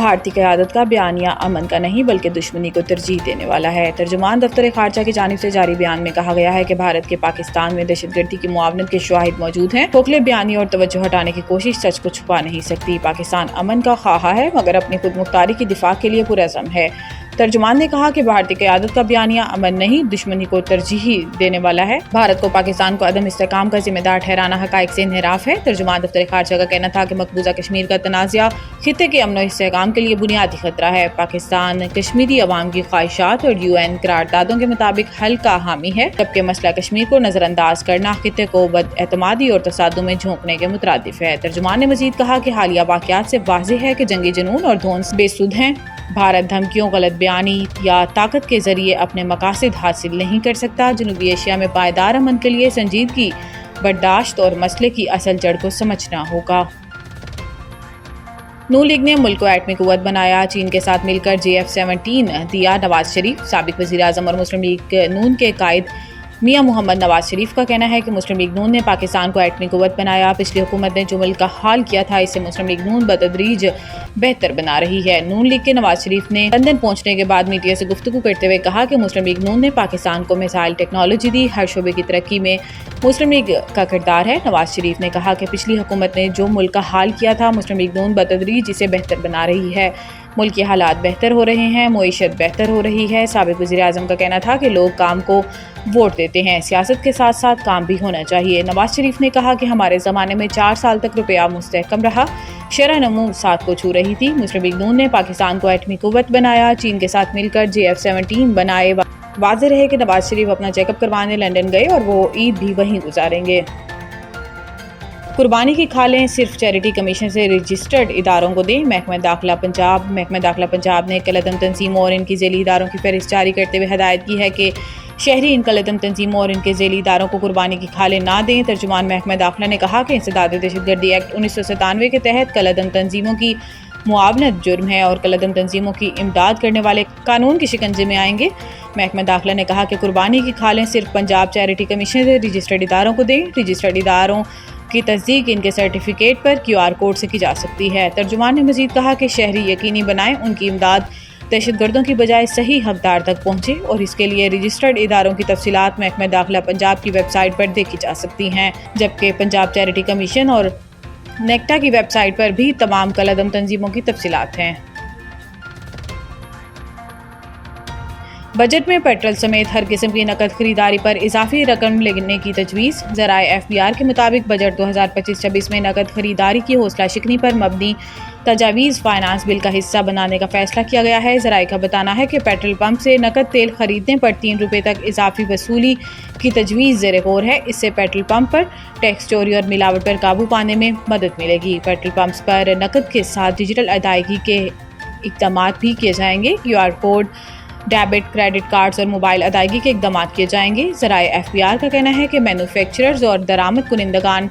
بھارتی قیادت کا بیانیہ امن کا نہیں بلکہ دشمنی کو ترجیح دینے والا ہے۔ ترجمان دفتر خارجہ کی جانب سے جاری بیان میں کہا گیا ہے کہ بھارت کے پاکستان میں دہشت گردی کی معاونت کے شواہد موجود ہیں۔ کھوکھلے بیانیے اور توجہ ہٹانے کی کوشش سچ کو چھپا نہیں سکتی۔ پاکستان امن کا خواہاں ہے مگر اپنی خود مختاری کی دفاع کے لیے پرعزم ہے۔ ترجمان نے کہا کہ بھارتی قیادت کا بیانیہ امن نہیں دشمنی کو ترجیح دینے والا ہے۔ بھارت کو پاکستان کو عدم استحکام کا ذمہ دار ٹھہرانا حقائق سے انحراف ہے۔ ترجمان دفتر خارجہ کا کہنا تھا کہ مقبوضہ کشمیر کا تنازعہ خطے کے امن و استحکام کے لیے بنیادی خطرہ ہے۔ پاکستان کشمیری عوام کی خواہشات اور UN قراردادوں کے مطابق حل کا حامی ہے، جبکہ مسئلہ کشمیر کو نظر انداز کرنا خطے کو بد اعتمادی اور تصادم میں جھونکنے کے مترادف ہے۔ ترجمان نے مزید کہا کہ حالیہ واقعات سے واضح ہے کہ جنگی جنون اور دھونس بے سود ہیں۔ بھارت دھمکیوں، غلط بیانی یا طاقت کے ذریعے اپنے مقاصد حاصل نہیں کر سکتا۔ جنوبی ایشیا میں پائیدار امن کے لیے سنجیدگی، برداشت اور مسئلے کی اصل جڑ کو سمجھنا ہوگا۔ نون لیگ نے ملک کو ایٹمی قوت بنایا، چین کے ساتھ مل کر JF-17 دیا۔ نواز شریف سابق وزیر اعظم اور مسلم لیگ نون کے قائد میاں محمد نواز شریف کا کہنا ہے کہ مسلم لیگ نون نے پاکستان کو ایٹمی قوت بنایا۔ پچھلی حکومت نے جو ملک کا حال کیا تھا اسے مسلم لیگ نون بتدریج بہتر بنا رہی ہے۔ نون لیگ کے نواز شریف نے لندن پہنچنے کے بعد میڈیا سے گفتگو کرتے ہوئے کہا کہ مسلم لیگ نون نے پاکستان کو میزائل ٹیکنالوجی دی، ہر شعبے کی ترقی میں مسلم لیگ کا کردار ہے۔ نواز شریف نے کہا کہ پچھلی حکومت نے جو ملک کا حال کیا تھا مسلم لیگ نون بتدریج اسے بہتر بنا رہی ہے۔ ملک کے حالات بہتر ہو رہے ہیں، معیشت بہتر ہو رہی ہے۔ سابق وزیر اعظم کا کہنا تھا کہ لوگ کام کو ووٹ دیتے ہیں، سیاست کے ساتھ ساتھ کام بھی ہونا چاہیے۔ نواز شریف نے کہا کہ ہمارے زمانے میں 4 سال تک روپیہ مستحکم رہا، شرح نمو 7 کو چھو رہی تھی۔ مسلم لیگ نون نے پاکستان کو ایٹمی قوت بنایا، چین کے ساتھ مل کر JF-17 بنائے۔ واضح رہے کہ نواز شریف اپنا چیک اپ کروانے لندن گئے اور وہ عید بھی وہیں گزاریں گے۔ قربانی کی کھالیں صرف چیریٹی کمیشن سے رجسٹرڈ اداروں کو دیں۔ محکمہ داخلہ پنجاب نے کالعدم تنظیموں اور ان کی ذیلی اداروں کی فہرست جاری کرتے ہوئے ہدایت کی ہے کہ شہری ان کالعدم تنظیموں اور ان کے ذیلی اداروں کو قربانی کی کھالیں نہ دیں۔ ترجمان محکمہ داخلہ نے کہا کہ انسداد دہشت گردی ایکٹ 1997 کے تحت کالعدم تنظیموں کی معاونت جرم ہے اور کالعدم تنظیموں کی امداد کرنے والے قانون کے شکنجے میں آئیں گے۔ محکمہ داخلہ نے کہا کہ قربانی کی کھالیں صرف پنجاب چیریٹی کمیشن سے رجسٹرڈ اداروں کو دیں۔ رجسٹرڈ اداروں کی تصدیق ان کے سرٹیفکیٹ پر QR کوڈ سے کی جا سکتی ہے۔ ترجمان نے مزید کہا کہ شہری یقینی بنائیں ان کی امداد دہشت گردوں کی بجائے صحیح حقدار تک پہنچے اور اس کے لیے رجسٹرڈ اداروں کی تفصیلات محکمہ داخلہ پنجاب کی ویب سائٹ پر دیکھی جا سکتی ہیں، جبکہ پنجاب چیریٹی کمیشن اور نیکٹا کی ویب سائٹ پر بھی تمام کالعدم تنظیموں کی تفصیلات ہیں۔ بجٹ میں پیٹرول سمیت ہر قسم کی نقد خریداری پر اضافی رقم لینے کی تجویز۔ ذرائع FBR کے مطابق بجٹ 2025-26 میں نقد خریداری کی حوصلہ شکنی پر مبنی تجاویز فائنانس بل کا حصہ بنانے کا فیصلہ کیا گیا ہے۔ ذرائع کا بتانا ہے کہ پیٹرول پمپ سے نقد تیل خریدنے پر 3 روپے تک اضافی وصولی کی تجویز زیر غور ہے۔ اس سے پیٹرول پمپ پر ٹیکس چوری اور ملاوٹ پر قابو پانے میں مدد ملے گی۔ پیٹرول پمپس پر نقد کے ساتھ ڈیجیٹل ادائیگی کے اقدامات بھی کیے جائیں گے۔ QR code, debit, credit cards اور موبائل ادائیگی کے اقدامات کیے جائیں گے۔ ذرائع FBR کا کہنا ہے کہ مینوفیکچررز اور درآمد کنندگان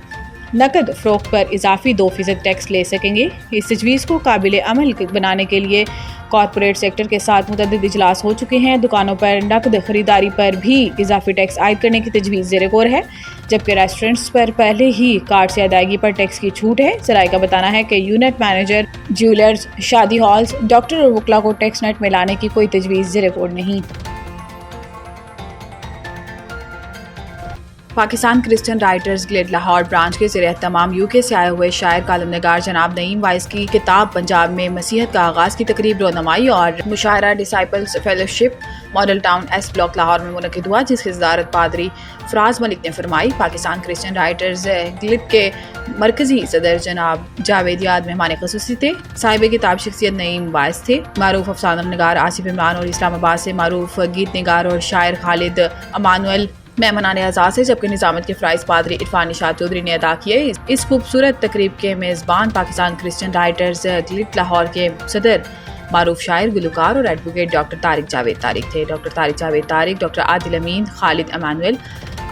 نقد فروخت پر اضافی 2% ٹیکس لے سکیں گے۔ اس تجویز کو قابل عمل بنانے کے لیے کارپوریٹ سیکٹر کے ساتھ متعدد اجلاس ہو چکے ہیں۔ دکانوں پر نقد خریداری پر بھی اضافی ٹیکس عائد کرنے کی تجویز زیر غور ہے، جبکہ ریسٹورنٹس پر پہلے ہی کارڈ سے ادائیگی پر ٹیکس کی چھوٹ ہے۔ ذرائع کا بتانا ہے کہ یونٹ مینیجر، جیولرز، شادی ہالز، ڈاکٹر اور وکلاء کو ٹیکس نیٹ میں لانے کی کوئی تجویز زیر غور نہیں۔ Pakistan Christian writers guilt Lahore branch کے زیر اہتمام UK سے آئے ہوئے شاعر کالم نگار جناب نعیم وائس کی کتاب پنجاب میں مسیحیت کا آغاز کی تقریب رونمائی اور مشاعرہ disciples fellowship model town S block Lahore میں منعقد ہوا، جس کی صدارت پادری فراز ملک نے فرمائی۔ پاکستان کرسچن رائٹرز گلڈ کے مرکزی صدر جناب جاوید یاد مہمان خصوصی تھے۔ صاحب کتاب شخصیت نعیم وائس تھے۔ معروف افسانہ نگار آصف عمران اور اسلام آباد سے معروف گیت نگار اور شاعر خالد امانوئل مہمانان اعزاز ہے، جبکہ نظامت کے فرائض پادری عرفان نشاد چودھری نے ادا کیے۔ اس خوبصورت تقریب کے میزبان Pakistan Christian writers guilt Lahore کے صدر معروف شاعر، گلوکار اور ایڈوکیٹ ڈاکٹر طارق جاوید طارق تھے۔ ڈاکٹر طارق جاوید طارق، ڈاکٹر عادل امین، خالد امانوئل،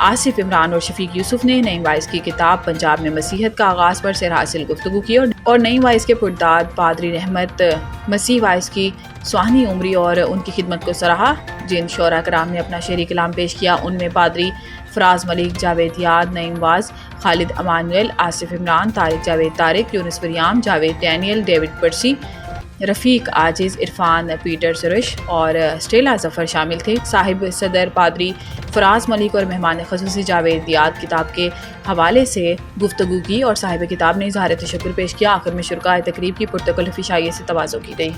آصف عمران اور شفیق یوسف نے نعیم وائس کی کتاب پنجاب میں مسیحیت کا آغاز پر سیر حاصل گفتگو کی اور نعیم وائس کے پرداد پادری رحمت مسیح وائس کی سوانحی عمری اور ان کی خدمت کو سراہا۔ جن شعراء کرام نے اپنا شعری کلام پیش کیا ان میں پادری فراز ملک، جاوید یاد، Naeem Vaz, Khalid Emmanuel, Asif Imran, Tariq Javed Tariq, Younis Wariam, Javed Daniel, David Percy, Rafiq Ajiz, Irfan Peter سرش اور اسٹیلا ظفر شامل تھے۔ صاحب صدر پادری فراز ملک اور مہمان خصوصی جاوید دیاد کتاب کے حوالے سے گفتگو کی اور صاحب کتاب نے اظہار تشکر پیش کیا۔ آخر میں شرکائے تقریب کی پرتکلف عشائیے سے تواضع کی گئی۔